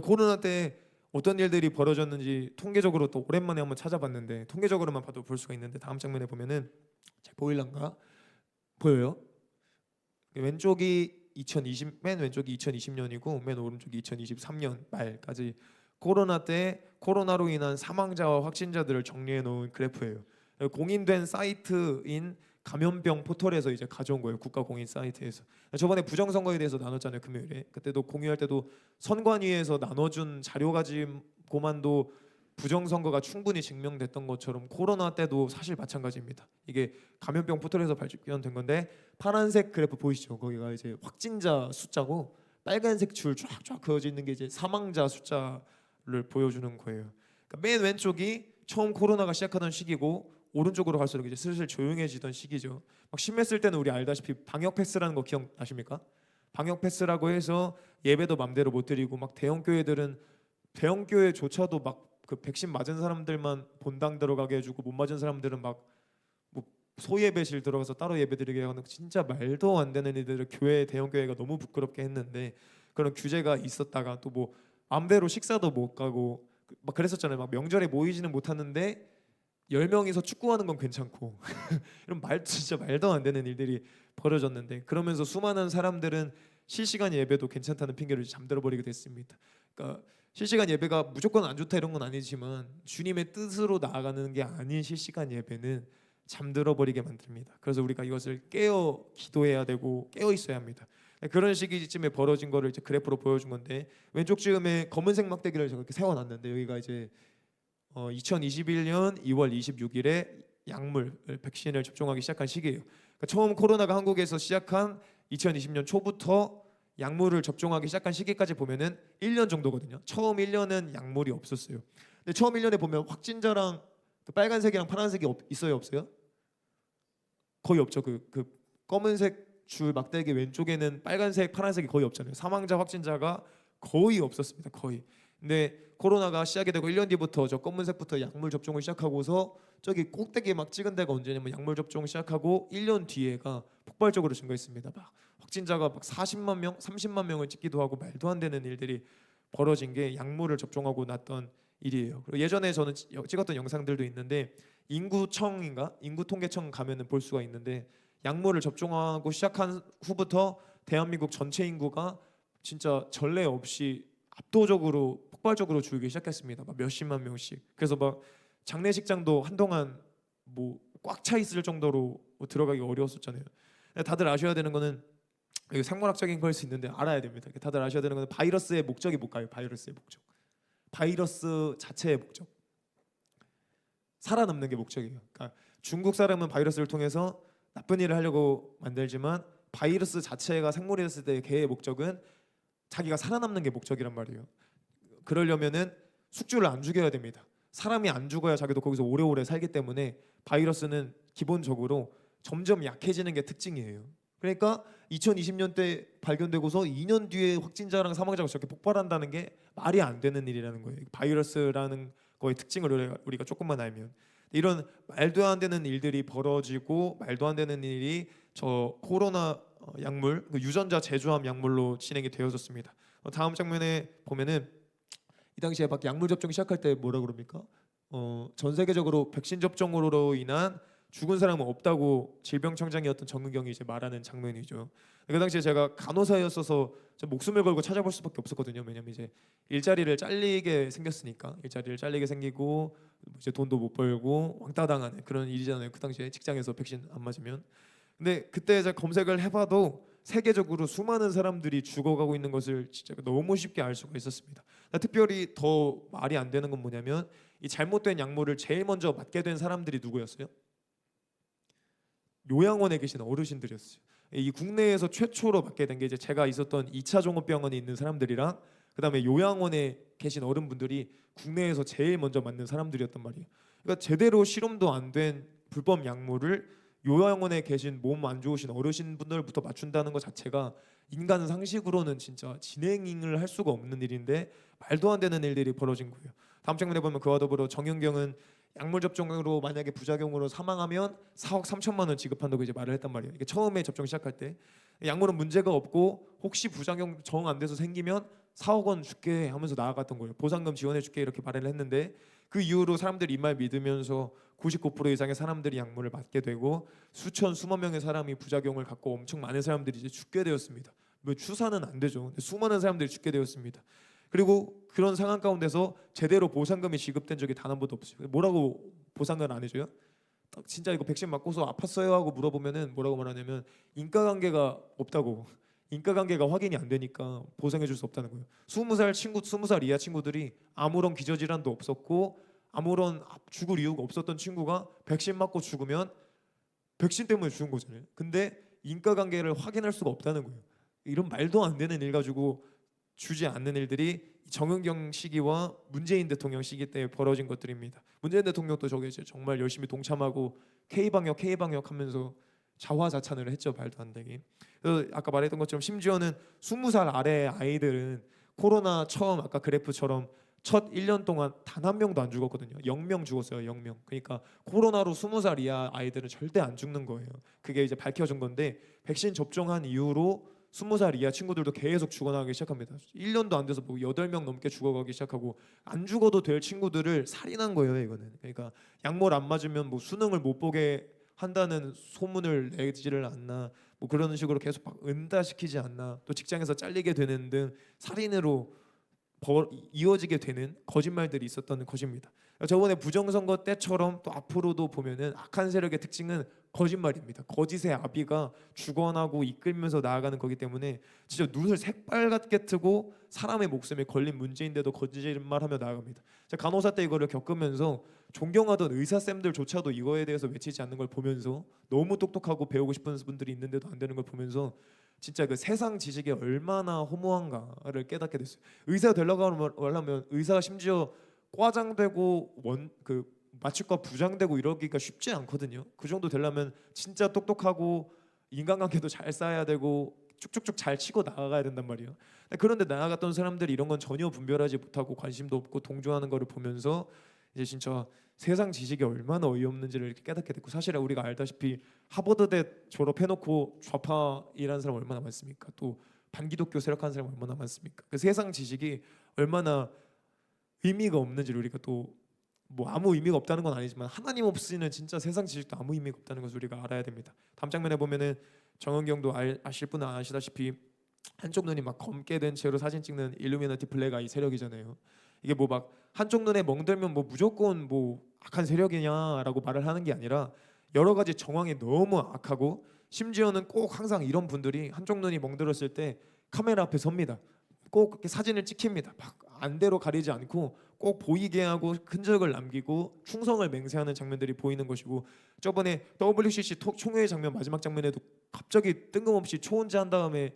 코로나 때 어떤 일들이 벌어졌는지 통계적으로 또 오랜만에 한번 찾아봤는데 통계적으로만 봐도 볼 수가 있는데 다음 장면에 보면은 잘 보일란가? 보여요? 왼쪽이 2020, 맨 왼쪽이 2020년이고 맨 오른쪽이 2023년 말까지 코로나 때 코로나로 인한 사망자와 확진자들을 정리해 놓은 그래프예요. 공인된 사이트인 감염병 포털에서 이제 가져온 거예요. 국가 공인 사이트에서. 저번에 부정선거에 대해서 나눴잖아요. 금요일에. 그때도 공유할 때도 선관위에서 나눠준 자료 가지고만도 부정선거가 충분히 증명됐던 것처럼 코로나 때도 사실 마찬가지입니다. 이게 감염병 포털에서 발견된 건데 파란색 그래프 보이시죠? 거기가 이제 확진자 숫자고 빨간색 줄 쫙쫙 그어져 있는 게 이제 사망자 숫자를 보여주는 거예요. 그러니까 맨 왼쪽이 처음 코로나가 시작하던 시기고 오른쪽으로 갈수록 이제 슬슬 조용해지던 시기죠. 막 심했을 때는 우리 알다시피 방역 패스라는 거 기억나십니까? 방역 패스라고 해서 예배도 맘대로 못 드리고 막 대형 교회들은 대형 교회조차도 막 그 백신 맞은 사람들만 본당 들어가게 해주고 못 맞은 사람들은 막 뭐 소예배실 들어가서 따로 예배드리게 하는 진짜 말도 안 되는 일들을 교회 대형 교회가 너무 부끄럽게 했는데 그런 규제가 있었다가 또 뭐 맘대로 식사도 못 가고 막 그랬었잖아요. 막 명절에 모이지는 못하는데 10명이서 축구하는 건 괜찮고 이런 말 진짜 말도 안 되는 일들이 벌어졌는데 그러면서 수많은 사람들은 실시간 예배도 괜찮다는 핑계로 잠들어 버리게 됐습니다. 그러니까 실시간 예배가 무조건 안 좋다 이런 건 아니지만 주님의 뜻으로 나아가는 게 아닌 실시간 예배는 잠들어 버리게 만듭니다. 그래서 우리가 이것을 깨어 기도해야 되고 깨어 있어야 합니다. 그런 시기쯤에 벌어진 거를 이제 그래프로 보여준 건데 왼쪽 즈음에 검은색 막대기를 저렇게 세워놨는데 여기가 이제 2021년 2월 26일에 약물 백신을 접종하기 시작한 시기예요. 그러니까 처음 코로나가 한국에서 시작한 2020년 초부터 약물을 접종하기 시작한 시기까지 보면은 1년 정도거든요. 처음 1년은 약물이 없었어요. 근데 처음 1년에 보면 확진자랑 그 빨간색이랑 파란색이 있어요, 없어요? 거의 없죠. 그 검은색 줄 막대기 왼쪽에는 빨간색, 파란색이 거의 없잖아요. 사망자, 확진자가 거의 없었습니다. 거의. 근데 코로나가 시작이 되고 1년 뒤부터 저 검은색부터 약물 접종을 시작하고서 저기 꼭대기에 막 찍은 데가 언제냐면 약물 접종 시작하고 1년 뒤에가 폭발적으로 증가했습니다. 막 확진자가 막 40만 명, 30만 명을 찍기도 하고 말도 안 되는 일들이 벌어진 게 약물을 접종하고 났던 일이에요. 그리고 예전에 저는 찍었던 영상들도 있는데 인구청인가 인구통계청 가면은 볼 수가 있는데 약물을 접종하고 시작한 후부터 대한민국 전체 인구가 진짜 전례 없이 압도적으로 폭발적으로 줄기 시작했습니다. 막 몇십만 명씩. 그래서 막 장례식장도 한동안 뭐 꽉 차 있을 정도로 뭐 들어가기 어려웠었잖아요. 다들 아셔야 되는 거는 이거 생물학적인 걸 수 있는데 알아야 됩니다. 다들 아셔야 되는 거는 바이러스의 목적이 뭘까요? 바이러스의 목적. 바이러스 자체의 목적. 살아남는 게 목적이에요. 그러니까 중국 사람은 바이러스를 통해서 나쁜 일을 하려고 만들지만 바이러스 자체가 생물이었을 때 걔의 목적은 자기가 살아남는 게 목적이란 말이에요. 그러려면은 숙주를 안 죽여야 됩니다. 사람이 안 죽어야 자기도 거기서 오래오래 살기 때문에 바이러스는 기본적으로 점점 약해지는 게 특징이에요. 그러니까 2020년 때 발견되고서 2년 뒤에 확진자랑 사망자가 저렇게 폭발한다는 게 말이 안 되는 일이라는 거예요. 바이러스라는 거의 특징을 우리가 조금만 알면 이런 말도 안 되는 일들이 벌어지고 말도 안 되는 일이 저 코로나 약물 그 유전자 제조함 약물로 진행이 되어졌습니다. 다음 장면에 보면은 이 당시에 막 약물 접종 시작할 때 뭐라 그럽니까? 전 세계적으로 백신 접종으로 인한 죽은 사람은 없다고 질병청장이었던 정은경이 이제 말하는 장면이죠. 그 당시에 제가 간호사였어서 목숨을 걸고 찾아볼 수밖에 없었거든요. 왜냐면 이제 일자리를 잘리게 생겼으니까 일자리를 잘리게 생기고 이제 돈도 못 벌고 왕따 당하는 그런 일이잖아요. 그 당시에 직장에서 백신 안 맞으면. 근데 그때 제가 검색을 해봐도 세계적으로 수많은 사람들이 죽어가고 있는 것을 진짜 너무 쉽게 알 수가 있었습니다. 특별히 더 말이 안 되는 건 뭐냐면 이 잘못된 약물을 제일 먼저 맞게 된 사람들이 누구였어요? 요양원에 계신 어르신들이었어요. 이 국내에서 최초로 맞게 된 게 이제 제가 있었던 2차 종합병원에 있는 사람들이랑 그다음에 요양원에 계신 어른분들이 국내에서 제일 먼저 맞는 사람들이었단 말이에요. 그러니까 제대로 실험도 안 된 불법 약물을 요양원에 계신 몸 안 좋으신 어르신분들부터 맞춘다는 것 자체가 인간 상식으로는 진짜 진행을 할 수가 없는 일인데 말도 안 되는 일들이 벌어진 거예요. 다음 장면에 보면 그와 더불어 정윤경은 약물 접종으로 만약에 부작용으로 사망하면 4억 3천만 원 지급한다고 이제 말을 했단 말이에요. 이게 처음에 접종 시작할 때 약물은 문제가 없고 혹시 부작용 정 안 돼서 생기면 4억 원 줄게 하면서 나아갔던 거예요. 보상금 지원해 줄게 이렇게 말을 했는데 그 이후로 사람들이 이 말 믿으면서 99% 이상의 사람들이 약물을 맞게 되고 수천 수만 명의 사람이 부작용을 갖고 엄청 많은 사람들이 이제 죽게 되었습니다. 뭐 추산은 안 되죠. 근데 수많은 사람들이 죽게 되었습니다. 그리고 그런 상황 가운데서 제대로 보상금이 지급된 적이 단 한 번도 없어요. 뭐라고 보상을 안 해줘요? 딱 진짜 이거 백신 맞고서 아팠어요 하고 물어보면은 뭐라고 말하냐면 인과관계가 없다고. 인과관계가 확인이 안 되니까 보상해줄 수 없다는 거예요. 20살 친구, 20살 이하 친구들이 아무런 기저질환도 없었고 아무런 죽을 이유가 없었던 친구가 백신 맞고 죽으면 백신 때문에 죽은 거잖아요. 근데 인과관계를 확인할 수가 없다는 거예요. 이런 말도 안 되는 일 가지고 주지 않는 일들이 정은경 시기와 문재인 대통령 시기 때 벌어진 것들입니다. 문재인 대통령도 저게 이제 정말 열심히 동참하고 K방역 하면서 자화자찬을 했죠. 말도 안 되게. 그래서 아까 말했던 것처럼 심지어는 20살 아래 아이들은 코로나 처음 아까 그래프처럼 첫 1년 동안 단 한 명도 안 죽었거든요. 0명 죽었어요. 0명. 그러니까 코로나로 20살 이하 아이들은 절대 안 죽는 거예요. 그게 이제 밝혀진 건데 백신 접종한 이후로 20살 이하 친구들도 계속 죽어나가기 시작합니다. 1년도 안 돼서 뭐 8명 넘게 죽어가기 시작하고 안 죽어도 될 친구들을 살인한 거예요. 이거는. 그러니까 약물 안 맞으면 뭐 수능을 못 보게 한다는 소문을 내지를 않나 뭐 그런 식으로 계속 막 은다시키지 않나 또 직장에서 잘리게 되는 등 살인으로 이어지게 되는 거짓말들이 있었던 것입니다. 저번에 부정선거 때처럼 또 앞으로도 보면은 악한 세력의 특징은 거짓말입니다. 거짓의 아비가 주관하고 이끌면서 나아가는 거기 때문에 진짜 눈을 새빨갛게 뜨고 사람의 목숨에 걸린 문제인데도 거짓말하며 나아갑니다. 제가 간호사 때 이거를 겪으면서 존경하던 의사 쌤들조차도 이거에 대해서 외치지 않는 걸 보면서 너무 똑똑하고 배우고 싶은 분들이 있는데도 안 되는 걸 보면서 진짜 그 세상 지식이 얼마나 허무한가를 깨닫게 됐어요. 의사 되려고 하면 의사가 심지어 과장되고 그 마취과 부장되고 이러기가 쉽지 않거든요. 그 정도 되려면 진짜 똑똑하고 인간관계도 잘 쌓아야 되고 쭉쭉쭉 잘 치고 나아가야 된단 말이에요. 그런데 나아갔던 사람들이 이런 건 전혀 분별하지 못하고 관심도 없고 동조하는 거를 보면서 이제 진짜 세상 지식이 얼마나 어이없는지를 이렇게 깨닫게 됐고 사실은 우리가 알다시피 하버드대 졸업해놓고 좌파이라는 사람 얼마나 많습니까? 또 반기독교 세력하는 사람 얼마나 많습니까? 그 세상 지식이 얼마나 의미가 없는지를 우리가 또 뭐 아무 의미가 없다는 건 아니지만 하나님 없이는 진짜 세상 지식도 아무 의미가 없다는 것을 우리가 알아야 됩니다. 다음 장면에 보면은 정은경도 아실 분은 아시다시피 한쪽 눈이 막 검게 된 채로 사진 찍는 일루미나티 블랙 아이 세력이잖아요. 이게 뭐 막 한쪽 눈에 멍들면 뭐 무조건 뭐 악한 세력이냐라고 말을 하는 게 아니라 여러 가지 정황이 너무 악하고 심지어는 꼭 항상 이런 분들이 한쪽 눈이 멍들었을 때 카메라 앞에 섭니다. 꼭 그렇게 사진을 찍힙니다. 막 안대로 가리지 않고 꼭 보이게 하고 흔적을 남기고 충성을 맹세하는 장면들이 보이는 것이고 저번에 WCC 총회 장면 마지막 장면에도 갑자기 뜬금없이 초혼제한 다음에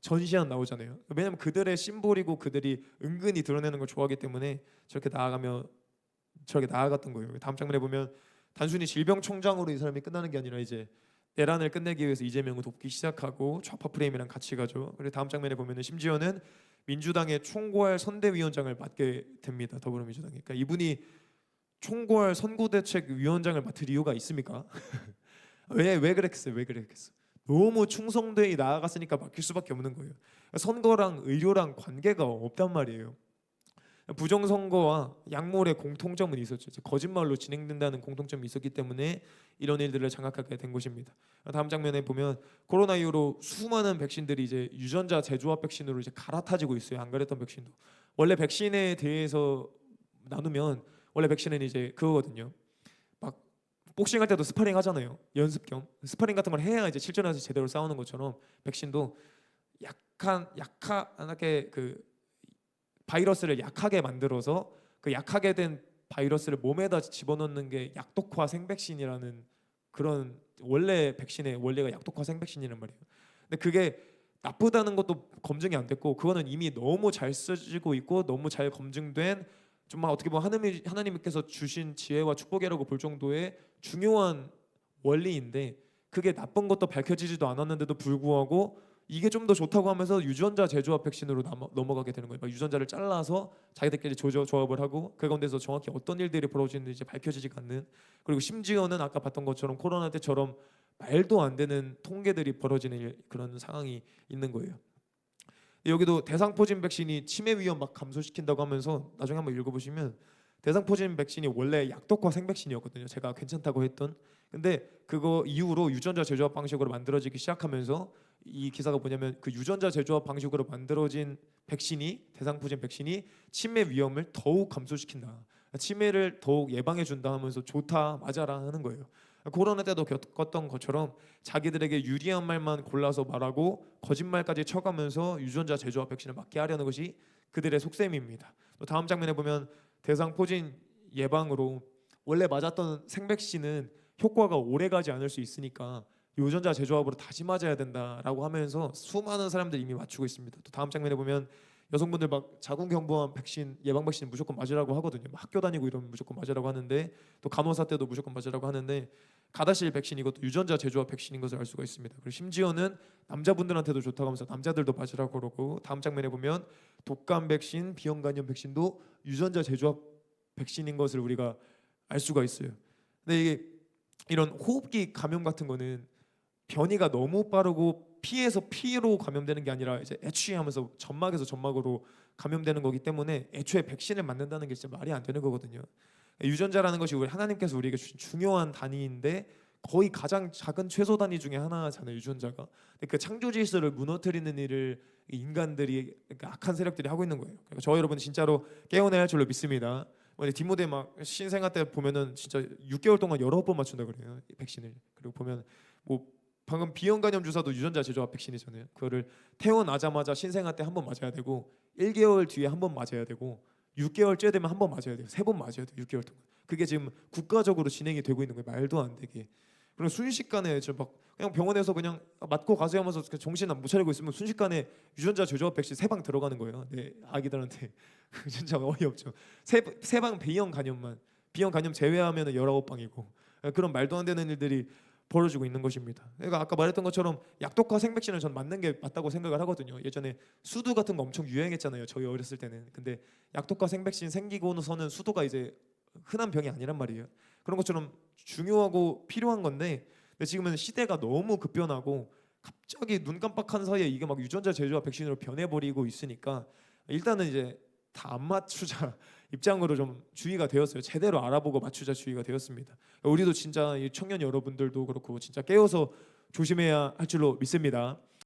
전시안 나오잖아요. 왜냐면 그들의 심볼이고 그들이 은근히 드러내는 걸 좋아하기 때문에 저렇게 나아갔던 거예요. 다음 장면에 보면 단순히 질병청장으로 이 사람이 끝나는 게 아니라 이제 내란을 끝내기 위해서 이재명을 돕기 시작하고 좌파 프레임이랑 같이 가죠. 그리고 다음 장면에 보면은 심지어는 민주당의 총괄 선대위원장을 맡게 됩니다. 더불어민주당이. 그러니까 이분이 총괄 선거대책위원장을 맡을 이유가 있습니까? 왜 그랬겠어요? 왜 그랬겠어? 너무 충성되이 나아갔으니까 맡길 수밖에 없는 거예요. 선거랑 의료랑 관계가 없단 말이에요. 부정선거와 약물의 공통점은 있었죠. 거짓말로 진행된다는 공통점이 있었기 때문에 이런 일들을 장악하게 된 것입니다. 다음 장면에 보면 코로나 이후로 수많은 백신들이 이제 유전자 재조합 백신으로 이제 갈아타지고 있어요. 안 그랬던 백신도. 원래 백신에 대해서 나누면 원래 백신은 이제 그거거든요. 막 복싱할 때도 스파링 하잖아요. 연습 겸 스파링 같은 걸 해야 이제 실전에서 제대로 싸우는 것처럼 백신도 약하게 그 바이러스를 약하게 만들어서 그 약하게 된 바이러스를 몸에다 집어넣는 게 약독화 생백신이라는 그런 원래 백신의 원래가 약독화 생백신이란 말이에요. 근데 그게 나쁘다는 것도 검증이 안 됐고 그거는 이미 너무 잘 쓰지고 있고 너무 잘 검증된 정말 어떻게 보면 하나님께서 주신 지혜와 축복이라고 볼 정도의 중요한 원리인데 그게 나쁜 것도 밝혀지지도 않았는데도 불구하고 이게 좀 더 좋다고 하면서 유전자 재조합 백신으로 넘어가게 되는 거예요. 막 유전자를 잘라서 자기들끼리 조합을 하고 그 가운데서 정확히 어떤 일들이 벌어지는지 밝혀지지가 않는 그리고 심지어는 아까 봤던 것처럼 코로나 때처럼 말도 안 되는 통계들이 벌어지는 그런 상황이 있는 거예요. 여기도 대상포진 백신이 치매 위험 막 감소시킨다고 하면서 나중에 한번 읽어보시면 대상포진 백신이 원래 약독화 생백신이었거든요. 제가 괜찮다고 했던. 근데 그거 이후로 유전자 재조합 방식으로 만들어지기 시작하면서 이 기사가 뭐냐면 그 유전자 재조합 방식으로 만들어진 백신이 대상포진 백신이 치매 위험을 더욱 감소시킨다. 치매를 더욱 예방해 준다 하면서 좋다 맞아라 하는 거예요. 코로나 때도 겪었던 것처럼 자기들에게 유리한 말만 골라서 말하고 거짓말까지 쳐가면서 유전자 재조합 백신을 맞게 하려는 것이 그들의 속셈입니다. 또 다음 장면에 보면 대상포진 예방으로 원래 맞았던 생백신은 효과가 오래가지 않을 수 있으니까 유전자 재조합으로 다시 맞아야 된다라고 하면서 수많은 사람들이 이미 맞추고 있습니다. 또 다음 장면에 보면 여성분들 막 자궁경부암 백신 예방 백신 무조건 맞으라고 하거든요. 막 학교 다니고 이러면 무조건 맞으라고 하는데 또 간호사 때도 무조건 맞으라고 하는데 가다실 백신 이것도 유전자 재조합 백신인 것을 알 수가 있습니다. 그리고 심지어는 남자분들한테도 좋다고 하면서 남자들도 맞으라고 그러고 다음 장면에 보면 독감 백신, 비형 간염 백신도 유전자 재조합 백신인 것을 우리가 알 수가 있어요. 근데 이게 이런 호흡기 감염 같은 거는 변이가 너무 빠르고 피에서 피로 감염되는 게 아니라 이제 애취하면서 점막에서 점막으로 감염되는 거기 때문에 애초에 백신을 맞는다는 게 진짜 말이 안 되는 거거든요. 유전자라는 것이 우리 하나님께서 우리에게 주신 중요한 단위인데 거의 가장 작은 최소 단위 중에 하나잖아요, 유전자가. 그 창조 질서를 무너뜨리는 일을 인간들이 그러니까 악한 세력들이 하고 있는 거예요. 그러니까 저 여러분 진짜로 깨어나야 할 줄로 믿습니다. 디모데 막 신생아 때 보면은 진짜 6개월 동안 여러 번 맞춘다 그래요, 이 백신을. 그리고 보면 뭐 방금 비형간염 주사도 유전자 재조합 백신이잖아요. 그거를 태어나자마자 신생아 때 한 번 맞아야 되고 1개월 뒤에 한 번 맞아야 되고 6개월째 되면 한 번 맞아야 돼요. 3번 맞아야 돼요. 6개월 동안. 그게 지금 국가적으로 진행이 되고 있는 거예요. 말도 안 되게. 그리고 순식간에 저막 그냥 병원에서 그냥 맞고 가세요 하면서 정신 못 차리고 있으면 순식간에 유전자 재조합 백신 3방 들어가는 거예요. 네, 아기들한테. 진짜 어이없죠. 세방 B형 간염만. B형 간염 제외하면 19방이고 그런 말도 안 되는 일들이 벌어지고 있는 것입니다. 그러니까 아까 말했던 것처럼 약독화 생백신을 전 맞는 게 맞다고 생각을 하거든요. 예전에 수두 같은 거 엄청 유행했잖아요. 저희 어렸을 때는. 근데 약독화 생백신 생기고서는 수두가 이제 흔한 병이 아니란 말이에요. 그런 것처럼 중요하고 필요한 건데 근데 지금은 시대가 너무 급변하고 갑자기 눈 깜빡한 사이에 이게 막 유전자 재조합 백신으로 변해버리고 있으니까 일단은 이제 다 안 맞추자 입장으로 좀 주의가 되었어요. 제대로 알아보고 맞추자 주의가 되었습니다. 우리도 진짜 이 청년 여러분들도 그렇고 진짜 깨어서 조심해야 할 줄로 믿습니다.